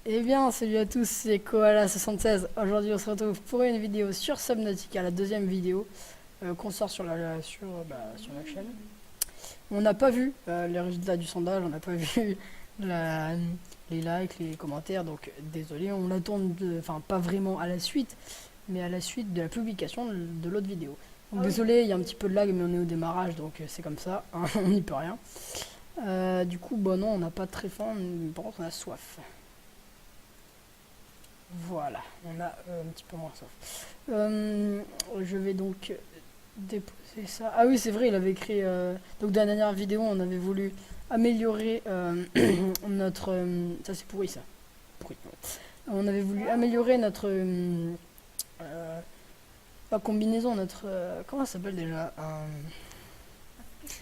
Eh bien, salut à tous, c'est Koala76. Aujourd'hui, on se retrouve pour une vidéo sur Subnautica, la deuxième vidéo qu'on sort sur la chaîne. On n'a pas vu les résultats du sondage, on n'a pas vu la- les likes, les commentaires, donc désolé, on attend, enfin pas vraiment à la suite, mais à la suite de la publication de l'autre vidéo. Donc désolé, il y a un petit peu de lag, mais on est au démarrage, donc c'est comme ça, hein, on n'y peut rien. Du coup, bon non, on n'a pas très faim, mais par contre on a soif. Voilà, on a un petit peu moins soif. Je vais donc déposer ça. Ah oui, c'est vrai, il avait écrit. Donc, dans la dernière vidéo, on avait voulu améliorer notre. Ça, c'est pourri, ça. Pourri, ouais. On avait voulu améliorer notre. Pas combinaison, notre. Comment ça s'appelle déjà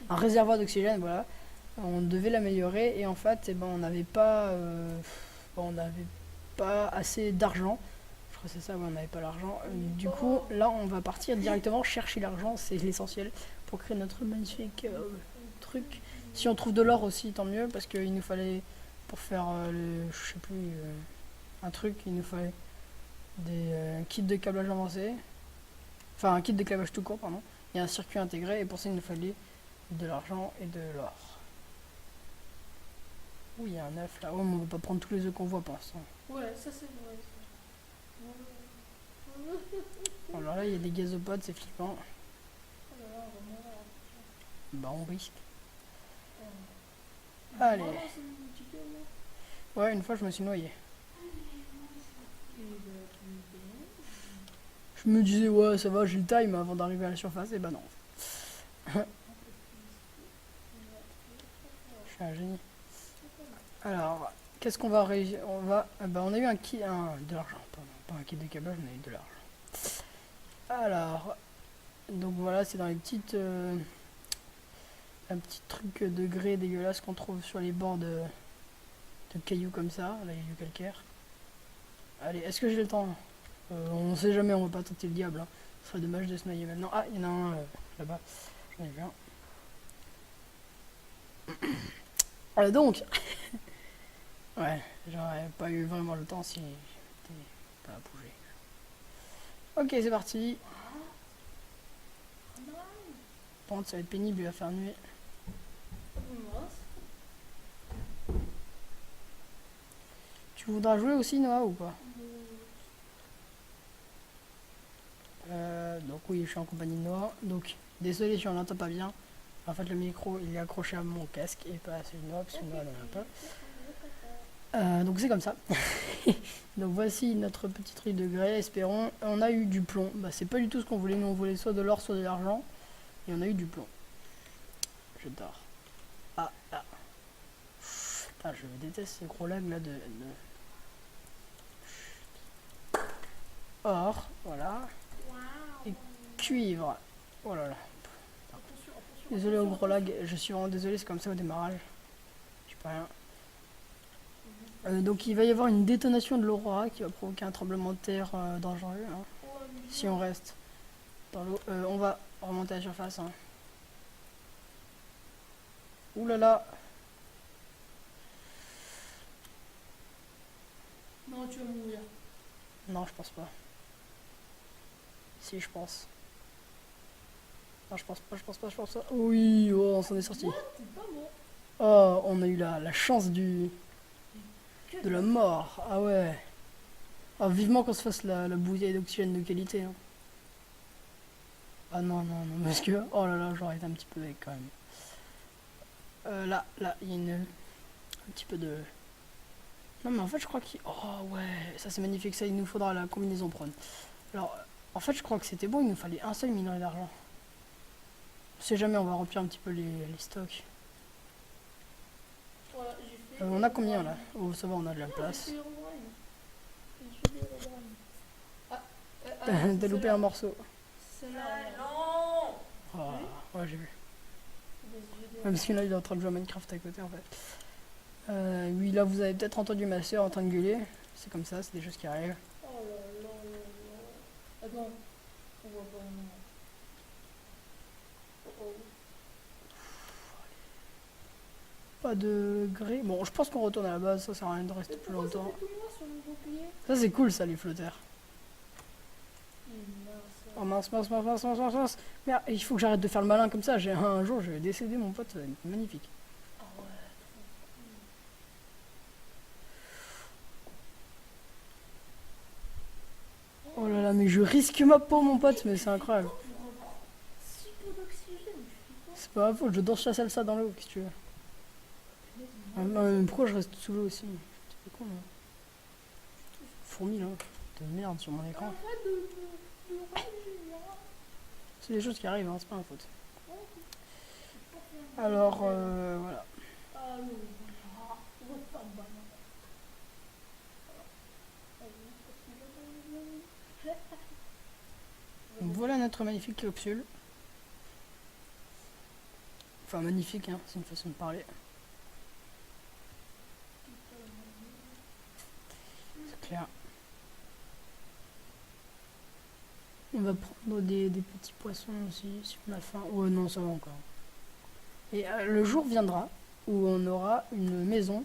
un réservoir d'oxygène, voilà. On devait l'améliorer et en fait, eh ben, on n'avait pas assez d'argent. Je crois que c'est ça, ouais, on n'avait pas l'argent. Du coup, là, on va partir directement chercher l'argent, c'est l'essentiel pour créer notre magnifique truc. Si on trouve de l'or aussi, tant mieux, parce qu'il nous fallait, pour faire je sais plus, un truc, il nous fallait des kits de câblage avancé. Enfin, un kit de câblage tout court, pardon. Et un circuit intégré, et pour ça, il nous fallait de l'argent et de l'or. Oui, il y a un œuf là. Oh, mais on va pas prendre tous les œufs qu'on voit pour l'instant. Ouais, ça c'est vrai. Alors là, il y a des gazopodes, c'est flippant. Bah, on risque. Allez. Ouais, une fois, je me suis noyé. Je me disais, ouais, ça va, j'ai le time avant d'arriver à la surface, et bah non. Je suis un génie. Alors, qu'est-ce qu'on va réussir? On a eu de l'argent, pardon. Pas un kit de câblage, on a eu de l'argent. Alors, donc voilà, c'est dans les petites. Un petit truc de grès dégueulasse qu'on trouve sur les bords de cailloux comme ça, là il y a du calcaire. Allez, est-ce que j'ai le temps? On sait jamais, on va pas tenter le diable. Hein. Ce serait dommage de se noyer maintenant. Ah, il y en a un là-bas. J'en ai vu un. Donc, ouais, j'aurais pas eu vraiment le temps si j'étais pas bougé. Ok, c'est parti. Par contre, ça va être pénible, il va faire nuit. Tu voudras jouer aussi, Noah, ou pas? Donc oui, je suis en compagnie de Noah. Donc, désolé si on n'entend pas bien. En fait, le micro, il est accroché à mon casque et pas à celui de Noah, parce que Noah n'en a pas. Donc c'est comme ça. Donc voici notre petit truc de grès, espérons. On a eu du plomb. Bah, c'est pas du tout ce qu'on voulait. Nous, on voulait soit de l'or, soit de l'argent. Et on a eu du plomb. Je dors. Ah, ah. Putain, je déteste ces gros lags là de... Or, voilà. Et cuivre. Oh là là. Désolé au gros lag. Je suis vraiment désolé, c'est comme ça au démarrage. Je sais pas rien. Donc il va y avoir une détonation de l'aurora qui va provoquer un tremblement de terre dangereux hein, si on reste dans l'eau. On va remonter à la surface. Hein. Ouh là là. Non, tu vas mourir. Non, je pense pas. Si, je pense. Non, je pense pas, je pense pas, je pense pas. Oui, oh, on s'en est sorti. T'es pas mort. Oh, on a eu la chance de la mort. Ah ouais. Ah, vivement qu'on se fasse la bouteille d'oxygène de qualité. Hein. Ah non, non, non, parce que... Oh là là, j'aurais été un petit peu avec quand même. Là, il y a un petit peu de... Non mais en fait je crois qu'il... Oh ouais, ça c'est magnifique, ça il nous faudra la combinaison prône. Alors, en fait je crois que c'était bon, il nous fallait un seul minerai d'argent. On sait jamais, on va remplir un petit peu les stocks. Voilà, j'ai fait. On a combien là? Oh ça va, on a de la place. T'as loupé un morceau. Non. Oh, ouais j'ai vu. Même si là il est en train de jouer à Minecraft à côté en fait. Oui là vous avez peut-être entendu ma soeur en train de gueuler. C'est comme ça, c'est des choses qui arrivent. Oh là là là là. Attends, on voit pas vraiment. Oh oh. Pas de gris. Bon, je pense qu'on retourne à la base, ça sert à rien de rester plus Pourquoi ça longtemps. fait tout noir sur mon bouclier? Ça c'est cool ça les flotteurs. Mince. Oh mince, mince, mince, mince, mince, mince, mince. Merde, il faut que j'arrête de faire le malin comme ça. Un jour je vais décéder mon pote, ça va être magnifique. Ah ouais, Oh là là, mais je risque ma peau mon pote, mais c'est incroyable. trop cool. Pour avoir si peu d'oxygène, je suis pas. C'est pas ma faute, je danse la salsa dans l'eau, qu'est-ce que tu veux. Ah, mais pourquoi je reste sous l'eau aussi? C'est con là. Fourmi là, de merde sur mon écran. Arrête de rager, là. C'est des choses qui arrivent, hein, c'est pas ma faute. Ouais, c'est pas faire- Alors voilà. Ah non, voilà. On va faire le banane. Donc voilà notre magnifique capsule. Enfin magnifique, hein, c'est une façon de parler. C'est clair. On va prendre des petits poissons aussi, si on a faim. Oh non, ça va encore. Et le jour viendra où on aura une maison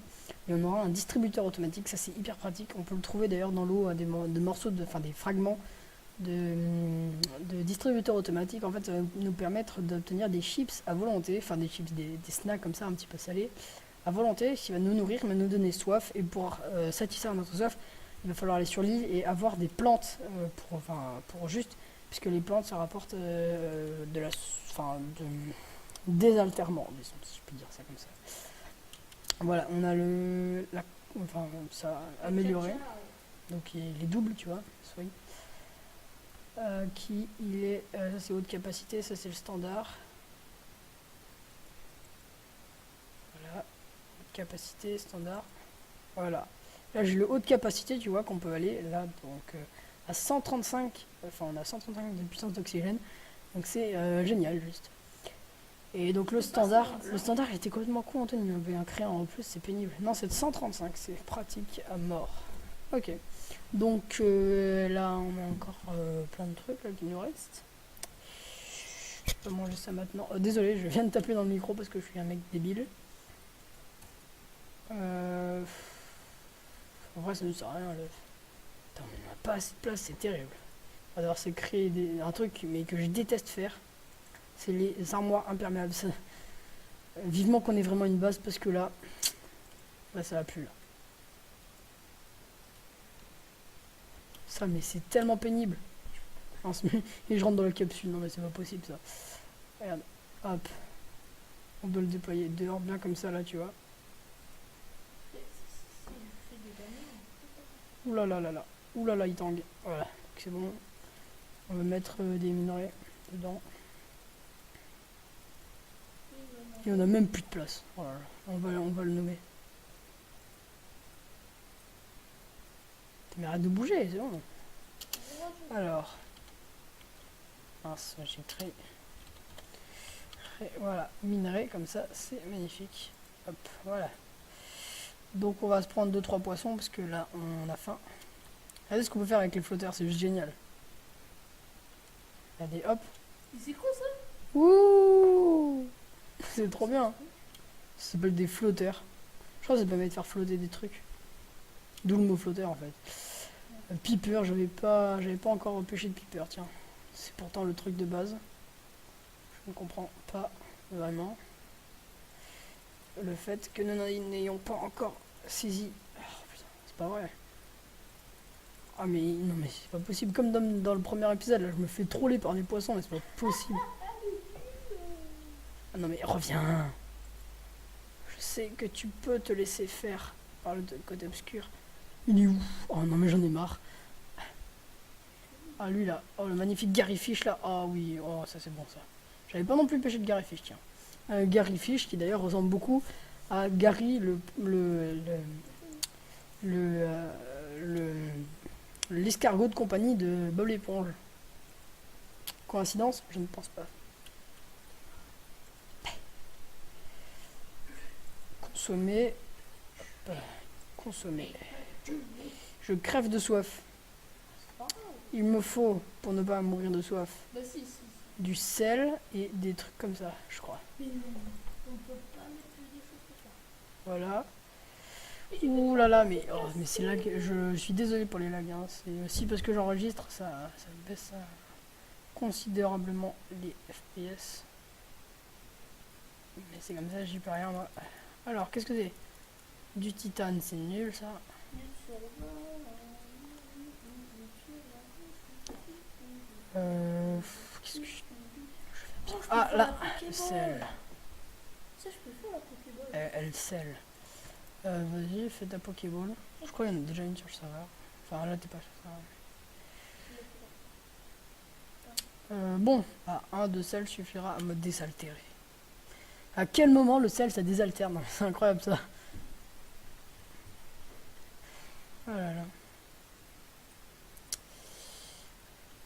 et on aura un distributeur automatique. Ça, c'est hyper pratique. On peut le trouver d'ailleurs dans l'eau, des morceaux, enfin des fragments de distributeurs automatiques. En fait, ça va nous permettre d'obtenir des chips à volonté, enfin des chips, des snacks comme ça, un petit peu salés, à volonté, qui va nous nourrir, mais nous donner soif. Et pour satisfaire notre soif, il va falloir aller sur l'île et avoir des plantes pour juste, puisque les plantes ça rapporte des alterments, disons, si je peux dire ça comme ça. Voilà, on a ça a amélioré, donc il est double, tu vois, oui. Ça c'est haute capacité, ça c'est le standard. Voilà, haute capacité, standard. Voilà. Là j'ai le haute capacité, tu vois, qu'on peut aller là donc à 135, enfin on a 135 de puissance d'oxygène, donc c'est génial juste. Et donc le standard il était complètement con, Antoine, il m'avait un crayon en plus, c'est pénible. Non, c'est de 135, c'est pratique à mort. Ok. Donc là on a encore plein de trucs là, qui nous restent. Je peux manger ça maintenant. Oh, désolé, je viens de taper dans le micro parce que je suis un mec débile. En vrai, ça ne sert à rien. Attends, mais on n'a pas assez de place, c'est terrible. On va devoir se créer un truc mais que je déteste faire. C'est les armoires imperméables. Vivement qu'on ait vraiment une base parce que là ça va plus là. Ça, mais c'est tellement pénible. Et je rentre dans la capsule. Non mais c'est pas possible ça. Regarde, hop. On doit le déployer dehors bien comme ça là, tu vois. Ouh là là là là. Ouh là là, il tangue. Voilà, c'est bon. On va mettre des minerais dedans. Et on a même plus de place. Voilà. On va le nommer. Mais arrête de bouger, c'est bon. Alors. Mince, j'ai créé. Voilà, minerais comme ça, c'est magnifique. Hop, voilà. Donc on va se prendre 2-3 poissons parce que là on a faim. Regardez ce qu'on peut faire avec les flotteurs, c'est juste génial. Regardez, hop. C'est quoi ça? Ouh, c'est trop bien. Ça s'appelle des flotteurs. Je crois que ça permet de faire flotter des trucs. D'où le mot flotteur en fait. Piper, j'avais pas encore pêché de piper, tiens. C'est pourtant le truc de base. Je ne comprends pas vraiment le fait que nous n'ayons pas encore saisi. Oh, putain, c'est pas vrai. Ah mais non mais c'est pas possible. Comme dans le premier épisode, là, je me fais troller par des poissons, mais c'est pas possible. Ah non mais reviens. Je sais que tu peux te laisser faire par le côté obscur. Il est où? Oh non mais j'en ai marre. Ah lui là, oh le magnifique Gary Fish là. Ah oui, oh ça c'est bon ça. J'avais pas non plus pêché de Gary Fish, tiens. Gary Fish qui d'ailleurs ressemble beaucoup à Gary l'escargot de compagnie de Bob l'éponge. Coïncidence? Je ne pense pas. Consommer. Consommer. Je crève de soif. Il me faut, pour ne pas mourir de soif, Bah si. du sel et des trucs comme ça, je crois. Mais non, on peut pas mettre des choses comme ça. Voilà. Ouh là là, mais c'est lag. Je suis désolé pour les lags. Hein. C'est aussi parce que j'enregistre, ça baisse considérablement les FPS. Mais c'est comme ça, j'y peux rien moi. Alors, qu'est-ce que c'est? Du titane, c'est nul ça. Qu'est-ce que Ah là, sel. Ça, je peux faire la Pokéball. Elle sel. Vas-y, fais ta Pokéball. Je crois qu'il y en a déjà une sur le serveur. Enfin, là, t'es pas sur le serveur. Bon, un de sel suffira à me désaltérer. À quel moment le sel ça désaltère? Non, c'est incroyable ça. Oh là là.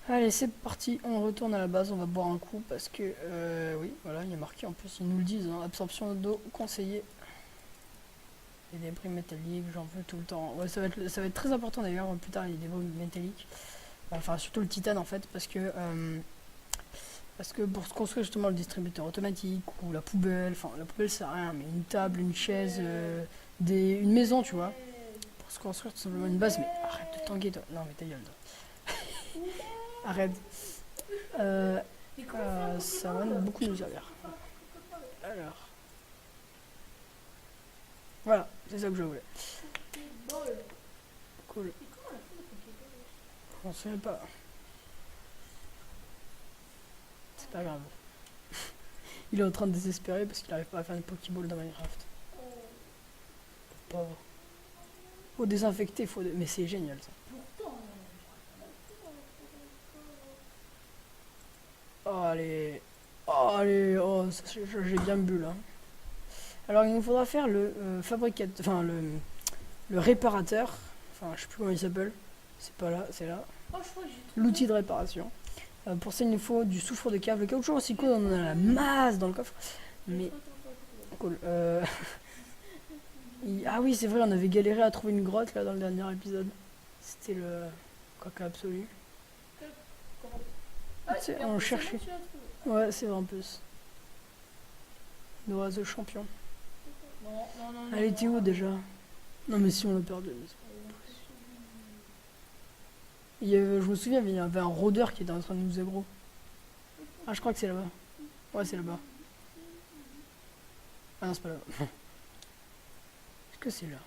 Allez, c'est parti, on retourne à la base, on va boire un coup parce que, oui, voilà, il y a marqué en plus, ils nous le disent, hein, absorption d'eau conseillée. Les débris métalliques, j'en veux tout le temps. Ouais, ça va être très important d'ailleurs, plus tard, les débris métalliques. Enfin, surtout le titane en fait, parce que pour se construire justement le distributeur automatique ou la poubelle, enfin, la poubelle c'est rien, mais une table, une chaise, une maison, tu vois, pour se construire tout simplement une base. Mais arrête de tanguer, toi. Non, mais ta gueule, toi. Arrête. Ça va beaucoup nous servir. Alors. Voilà, c'est ça que je voulais. Cool. On se souvient pas. C'est pas grave. Il est en train de désespérer parce qu'il arrive pas à faire une Pokéball dans Minecraft. Pauvre. Faut désinfecter, mais c'est génial ça. Oh allez. Oh allez. Oh, j'ai bien bu là. Alors il nous faudra faire le fabricateur. Enfin le réparateur. Enfin je sais plus comment il s'appelle. C'est pas là, c'est là. L'outil de réparation. Pour ça il nous faut du soufre de cave. Le caoutchouc aussi cool, on en a la masse dans le coffre. Mais cool. Ah oui c'est vrai, on avait galéré à trouver une grotte là dans le dernier épisode. C'était le caca absolu. On cherchait. Ouais c'est vrai en plus. L'oiseau champion. Elle était où déjà? Non mais si on l'a perdu. Je me souviens, il y avait un rôdeur qui était en train de nous aggro. Ah je crois que c'est là-bas. Ouais c'est là-bas. Ah non c'est pas là-bas. Est-ce que c'est là?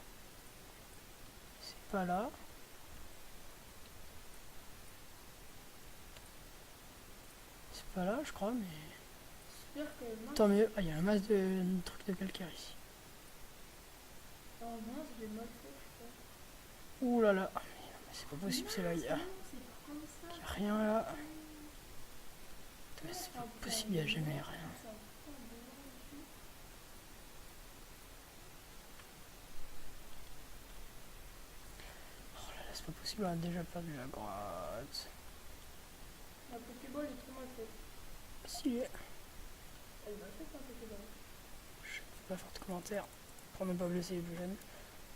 C'est pas là. C'est pas là je crois mais... Tant mieux. Ah il y a un masse de trucs de calcaire ici. Ouh là là. C'est pas possible, c'est là. Il y a rien là. C'est pas possible, il n'y a jamais rien. Oh là là, c'est pas possible, on a déjà perdu la grotte. La Pokéball est trop mal faite. Si. Elle va faire un Pokéball. Je ne peux pas faire de commentaires pour ne pas blesser les plus jeunes.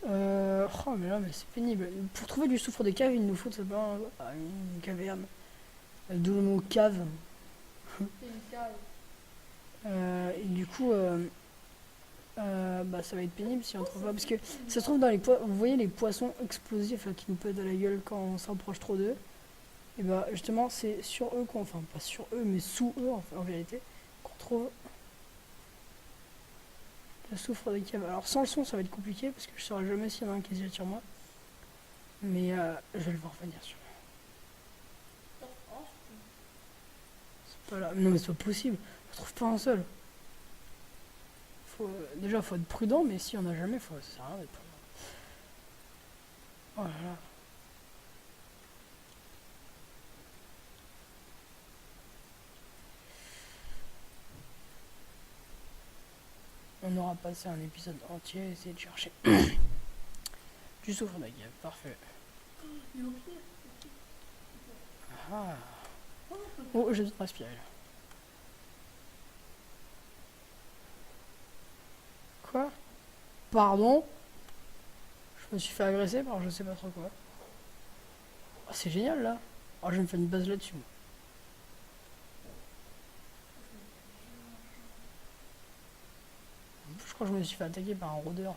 Oh mais là mais c'est pénible. Pour trouver du soufre de cave il nous faut simplement une caverne. D'où le mot cave. C'est une cave. Et du coup ça va être pénible si on trouve pas. Parce que ça se trouve dans les poissons. Vous voyez les poissons explosifs là, qui nous pètent à la gueule quand on s'approche trop d'eux. Et bah justement c'est sur eux qu'on. Enfin pas sur eux mais sous eux en vérité qu'on trouve le soufre de cave. Alors sans le son ça va être compliqué parce que je saurais jamais s'il y en a un qui se jette sur moi. Mais je vais le voir revenir sur moi. C'est pas là. Non mais c'est pas possible. On trouve pas un seul. Déjà faut être prudent mais si on a jamais, ça sert à rien d'être prudent. Oh là là. On aura passé un épisode entier à essayer de chercher du soufre de cave, parfait. Ah. Oh, j'ai besoin de respirer là. Quoi? Pardon? Je me suis fait agresser par je sais pas trop quoi. Oh, c'est génial là. Oh, je vais me faire une base là-dessus. Je crois que je me suis fait attaquer par un rôdeur.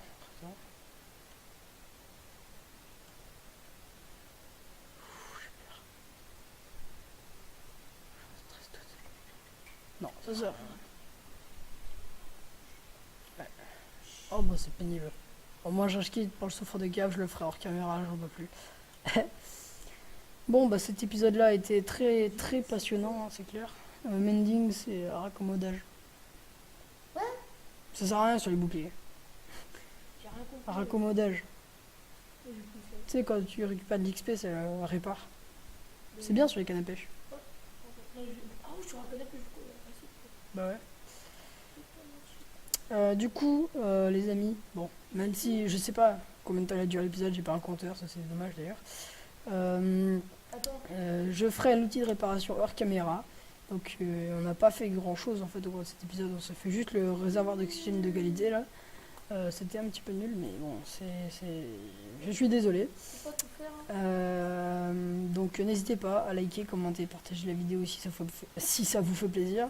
C'est ça. Ouais. Oh bah c'est pénible. Bon, moi je quitte pour le souffre de cave, je le ferai hors caméra, j'en peux plus. Bon bah cet épisode là a été très très passionnant, hein, c'est clair. Mending c'est raccommodage. Ouais. Ça sert à rien sur les boucliers. J'ai rien compris. Raccommodage. Et du coup, Tu sais quand tu récupères de l'XP ça répare. C'est bien sur les cannes à pêche. Ah oui, je te rappelle que je Bah ouais. Du coup, les amis, bon, même si je sais pas combien de temps il a duré l'épisode, j'ai pas un compteur, ça c'est dommage d'ailleurs. Attends. Je ferai l'outil de réparation hors caméra. Donc on n'a pas fait grand chose en fait au cours de cet épisode, on s'est fait juste le réservoir d'oxygène de qualité là. C'était un petit peu nul, mais bon, je suis désolé. Faut pas tout faire. Hein. Donc n'hésitez pas à liker, commenter, partager la vidéo si ça vous fait plaisir.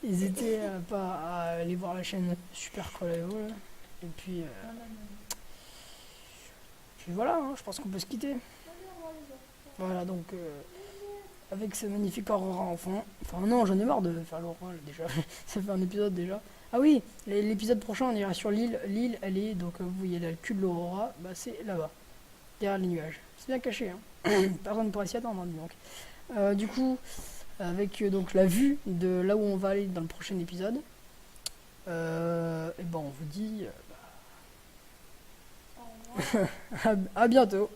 N'hésitez pas à aller voir la chaîne Super Coléo. Et puis, puis voilà, hein, je pense qu'on peut se quitter. Voilà, donc avec ce magnifique Aurora enfant. Enfin non, j'en ai marre de faire l'Aurora là, déjà. Ça fait un épisode déjà. Ah oui, l'épisode prochain on ira sur l'île. L'île elle est, donc vous voyez là, le cul de l'Aurora, bah, c'est là-bas, derrière les nuages. C'est bien caché, hein. Personne ne pourrait s'y attendre, hein, donc. Du coup, avec donc la vue de là où on va aller dans le prochain épisode, et ben on vous dit Au revoir. à bientôt.